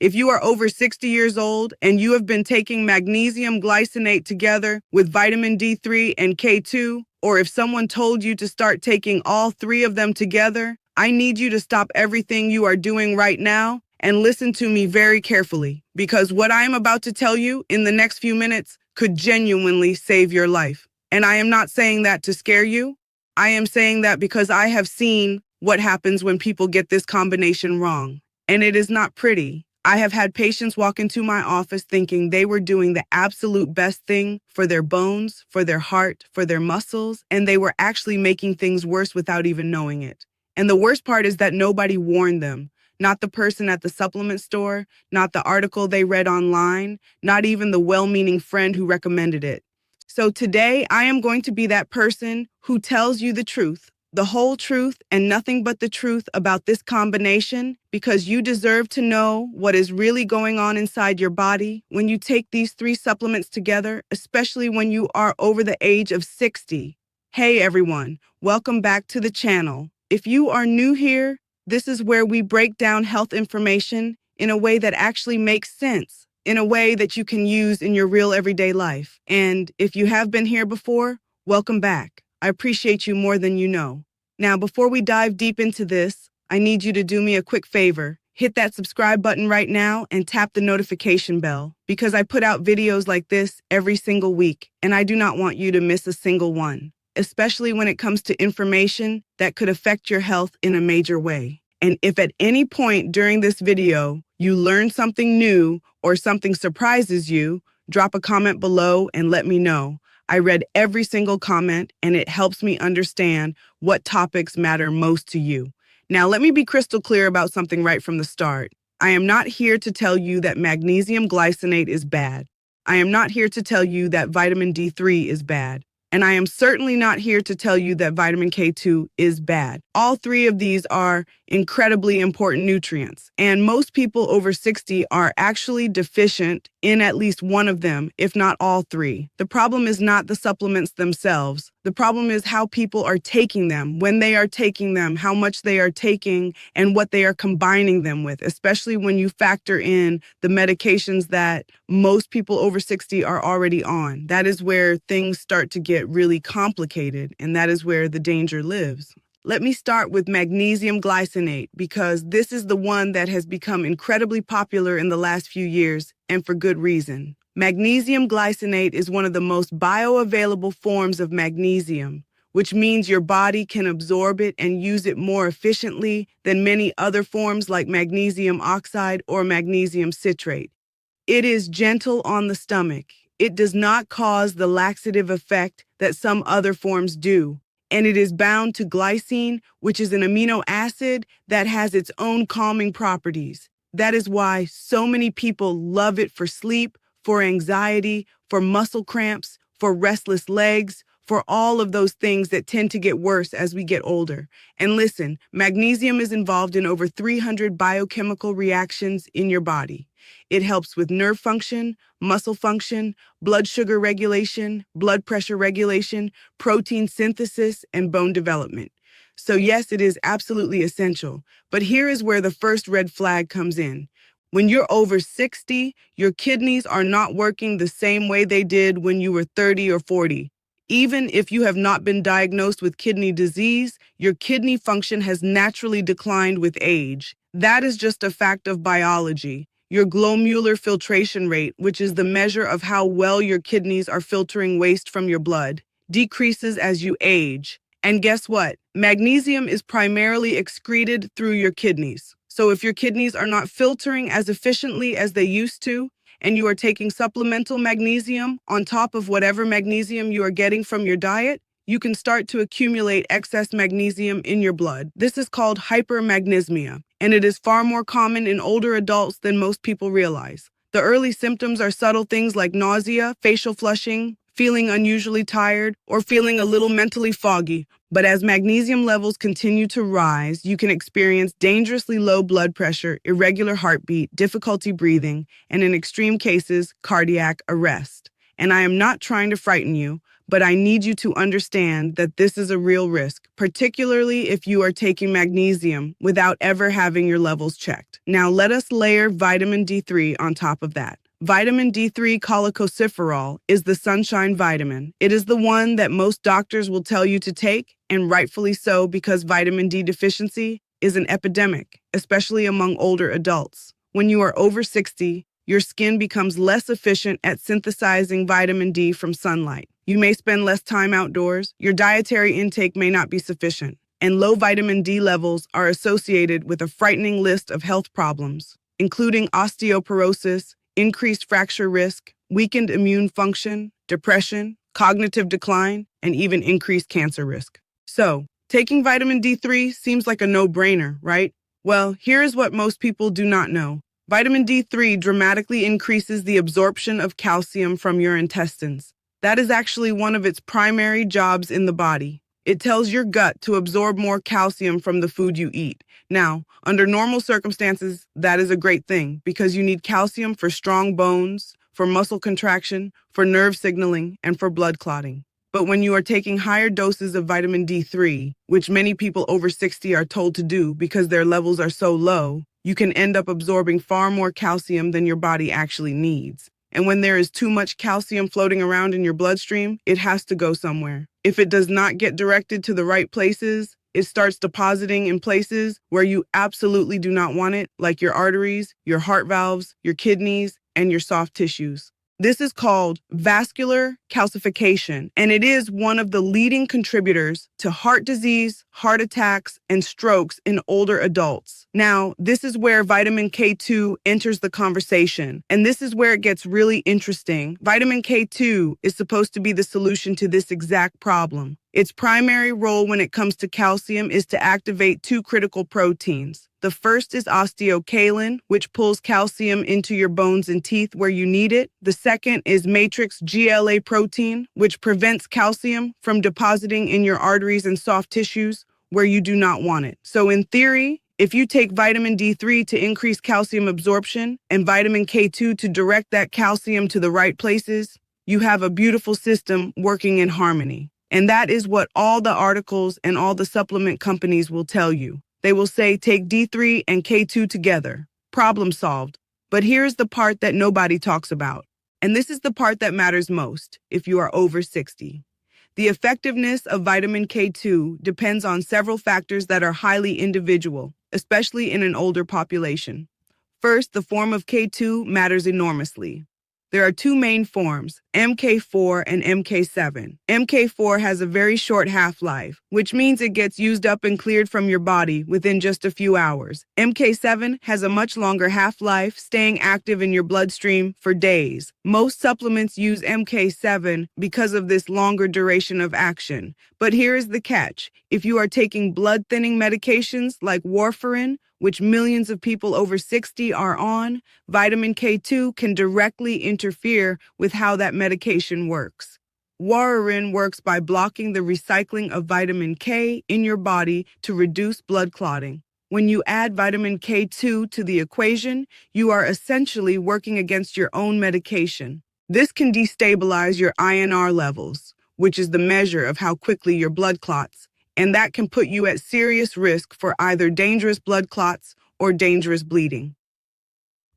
If you are over 60 years old and you have been taking magnesium glycinate together with vitamin D3 and K2, or if someone told you to start taking all three of them together, I need you to stop everything you are doing right now and listen to me very carefully, because what I am about to tell you in the next few minutes could genuinely save your life. And I am not saying that to scare you. I am saying that because I have seen what happens when people get this combination wrong. And it is not pretty. I have had patients walk into my office thinking they were doing the absolute best thing for their bones, for their heart, for their muscles, and they were actually making things worse without even knowing it. And the worst part is that nobody warned them. Not the person at the supplement store, not the article they read online, not even the well-meaning friend who recommended it. So today, I am going to be that person who tells you the truth, the whole truth and nothing but the truth about this combination, because you deserve to know what is really going on inside your body when you take these three supplements together, especially when you are over the age of 60. Hey everyone, welcome back to the channel. If you are new here, this is where we break down health information in a way that actually makes sense, in a way that you can use in your real everyday life. And if you have been here before, welcome back. I appreciate you more than you know. Now, before we dive deep into this, I need you to do me a quick favor. Hit that subscribe button right now and tap the notification bell, because I put out videos like this every single week, and I do not want you to miss a single one, especially when it comes to information that could affect your health in a major way. And if at any point during this video you learn something new or something surprises you, drop a comment below and let me know. I read every single comment, and it helps me understand what topics matter most to you. Now, let me be crystal clear about something right from the start. I am not here to tell you that magnesium glycinate is bad. I am not here to tell you that vitamin D3 is bad. And I am certainly not here to tell you that vitamin K2 is bad. All three of these are incredibly important nutrients, and most people over 60 are actually deficient in at least one of them, if not all three. The problem is not the supplements themselves. The problem is how people are taking them, when they are taking them, how much they are taking, and what they are combining them with, especially when you factor in the medications that most people over 60 are already on. That is where things start to get really complicated, and that is where the danger lives. Let me start with magnesium glycinate, because this is the one that has become incredibly popular in the last few years, and for good reason. Magnesium glycinate is one of the most bioavailable forms of magnesium, which means your body can absorb it and use it more efficiently than many other forms like magnesium oxide or magnesium citrate. It is gentle on the stomach. It does not cause the laxative effect that some other forms do. And it is bound to glycine, which is an amino acid that has its own calming properties. That is why so many people love it for sleep, for anxiety, for muscle cramps, for restless legs, for all of those things that tend to get worse as we get older. And listen, magnesium is involved in over 300 biochemical reactions in your body. It helps with nerve function, muscle function, blood sugar regulation, blood pressure regulation, protein synthesis, and bone development. So yes, it is absolutely essential. But here is where the first red flag comes in. When you're over 60, your kidneys are not working the same way they did when you were 30 or 40. Even if you have not been diagnosed with kidney disease, your kidney function has naturally declined with age. That is just a fact of biology. Your glomerular filtration rate, which is the measure of how well your kidneys are filtering waste from your blood, decreases as you age. And guess what? Magnesium is primarily excreted through your kidneys. So if your kidneys are not filtering as efficiently as they used to, and you are taking supplemental magnesium on top of whatever magnesium you are getting from your diet, you can start to accumulate excess magnesium in your blood. This is called hypermagnesemia, and it is far more common in older adults than most people realize. The early symptoms are subtle things like nausea, facial flushing, feeling unusually tired, or feeling a little mentally foggy. But as magnesium levels continue to rise, you can experience dangerously low blood pressure, irregular heartbeat, difficulty breathing, and in extreme cases, cardiac arrest. And I am not trying to frighten you, but I need you to understand that this is a real risk, particularly if you are taking magnesium without ever having your levels checked. Now, let us layer vitamin D3 on top of that. Vitamin D3 cholecalciferol is the sunshine vitamin. It is the one that most doctors will tell you to take, and rightfully so, because vitamin D deficiency is an epidemic, especially among older adults. When you are over 60, your skin becomes less efficient at synthesizing vitamin D from sunlight. You may spend less time outdoors, your dietary intake may not be sufficient, and low vitamin D levels are associated with a frightening list of health problems, including osteoporosis, increased fracture risk, weakened immune function, depression, cognitive decline, and even increased cancer risk. So, taking vitamin D3 seems like a no-brainer, right? Well, here is what most people do not know. Vitamin D3 dramatically increases the absorption of calcium from your intestines. That is actually one of its primary jobs in the body. It tells your gut to absorb more calcium from the food you eat. Now, under normal circumstances, that is a great thing because you need calcium for strong bones, for muscle contraction, for nerve signaling, and for blood clotting. But when you are taking higher doses of vitamin D3, which many people over 60 are told to do because their levels are so low, you can end up absorbing far more calcium than your body actually needs. And when there is too much calcium floating around in your bloodstream, it has to go somewhere. If it does not get directed to the right places, it starts depositing in places where you absolutely do not want it, like your arteries, your heart valves, your kidneys, and your soft tissues. This is called vascular calcification, and it is one of the leading contributors to heart disease, heart attacks, and strokes in older adults. Now, this is where vitamin K2 enters the conversation, and this is where it gets really interesting. Vitamin K2 is supposed to be the solution to this exact problem. Its primary role when it comes to calcium is to activate two critical proteins. The first is osteocalin, which pulls calcium into your bones and teeth where you need it. The second is matrix GLA protein, which prevents calcium from depositing in your arteries and soft tissues where you do not want it. So in theory, if you take vitamin D3 to increase calcium absorption and vitamin K2 to direct that calcium to the right places, you have a beautiful system working in harmony. And that is what all the articles and all the supplement companies will tell you. They will say, take D3 and K2 together. Problem solved. But here's the part that nobody talks about. And this is the part that matters most if you are over 60. The effectiveness of vitamin K2 depends on several factors that are highly individual, especially in an older population. First, the form of K2 matters enormously. There are two main forms, MK4 and MK7. MK4 has a very short half-life, which means it gets used up and cleared from your body within just a few hours. MK7 has a much longer half-life, staying active in your bloodstream for days. Most supplements use MK7 because of this longer duration of action. But here is the catch. If you are taking blood-thinning medications like warfarin, which millions of people over 60 are on, vitamin K2 can directly interfere with how that medication works. Warfarin works by blocking the recycling of vitamin K in your body to reduce blood clotting. When you add vitamin K2 to the equation, you are essentially working against your own medication. This can destabilize your INR levels, which is the measure of how quickly your blood clots, and that can put you at serious risk for either dangerous blood clots or dangerous bleeding.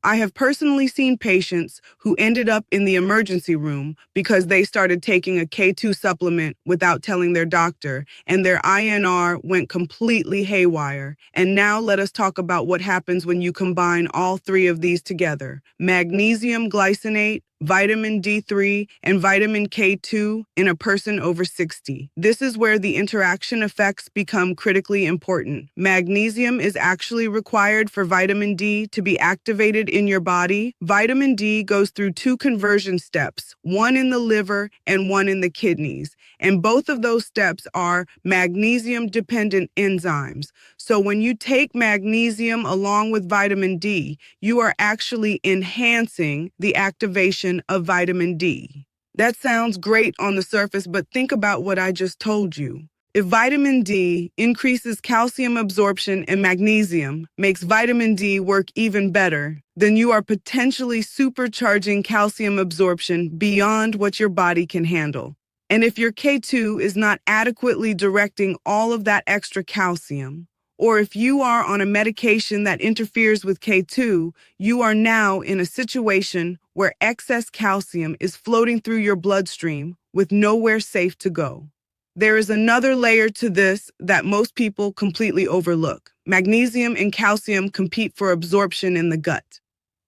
I have personally seen patients who ended up in the emergency room because they started taking a K2 supplement without telling their doctor, and their INR went completely haywire. And now let us talk about what happens when you combine all three of these together: magnesium glycinate, vitamin D3, and vitamin K2 in a person over 60. This is where the interaction effects become critically important. Magnesium is actually required for vitamin D to be activated in your body. Vitamin D goes through two conversion steps, one in the liver and one in the kidneys. And both of those steps are magnesium-dependent enzymes. So when you take magnesium along with vitamin D, you are actually enhancing the activation of vitamin D. That sounds great on the surface, but think about what I just told you. If vitamin D increases calcium absorption and magnesium makes vitamin D work even better, then you are potentially supercharging calcium absorption beyond what your body can handle. And if your K2 is not adequately directing all of that extra calcium, or if you are on a medication that interferes with K2, you are now in a situation where excess calcium is floating through your bloodstream with nowhere safe to go. There is another layer to this that most people completely overlook. Magnesium and calcium compete for absorption in the gut.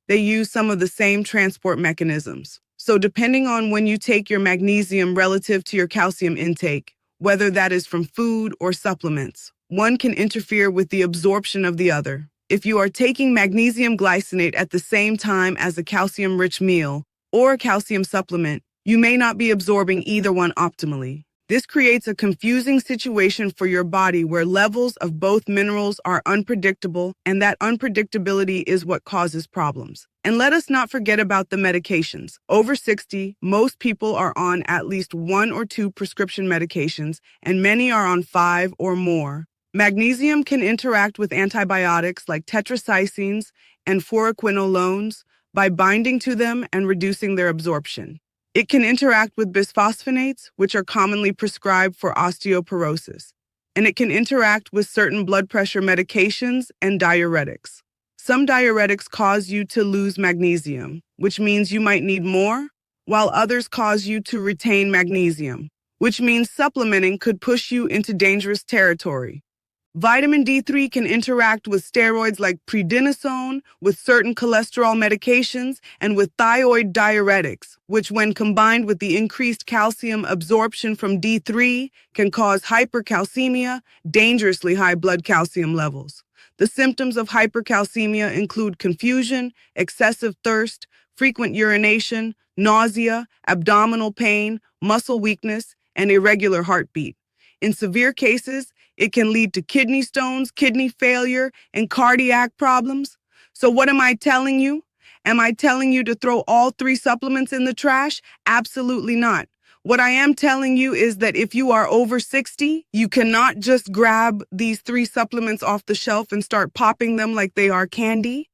They use some of the same transport mechanisms. So depending on when you take your magnesium relative to your calcium intake, whether that is from food or supplements, one can interfere with the absorption of the other. If you are taking magnesium glycinate at the same time as a calcium-rich meal or a calcium supplement, you may not be absorbing either one optimally. This creates a confusing situation for your body where levels of both minerals are unpredictable, and that unpredictability is what causes problems. And let us not forget about the medications. Over 60, most people are on at least 1 or 2 prescription medications, and many are on 5 or more. Magnesium can interact with antibiotics like tetracyclines and fluoroquinolones by binding to them and reducing their absorption. It can interact with bisphosphonates, which are commonly prescribed for osteoporosis, and it can interact with certain blood pressure medications and diuretics. Some diuretics cause you to lose magnesium, which means you might need more, while others cause you to retain magnesium, which means supplementing could push you into dangerous territory. Vitamin D3 can interact with steroids like prednisone, with certain cholesterol medications, and with thyroid diuretics, which when combined with the increased calcium absorption from D3 can cause hypercalcemia, dangerously high blood calcium levels. The symptoms of hypercalcemia include confusion, excessive thirst, frequent urination, nausea, abdominal pain, muscle weakness, and irregular heartbeat. In severe cases, it can lead to kidney stones, kidney failure, and cardiac problems. So what am I telling you? Am I telling you to throw all 3 supplements in the trash? Absolutely not. What I am telling you is that if you are over 60, you cannot just grab these 3 supplements off the shelf and start popping them like they are candy.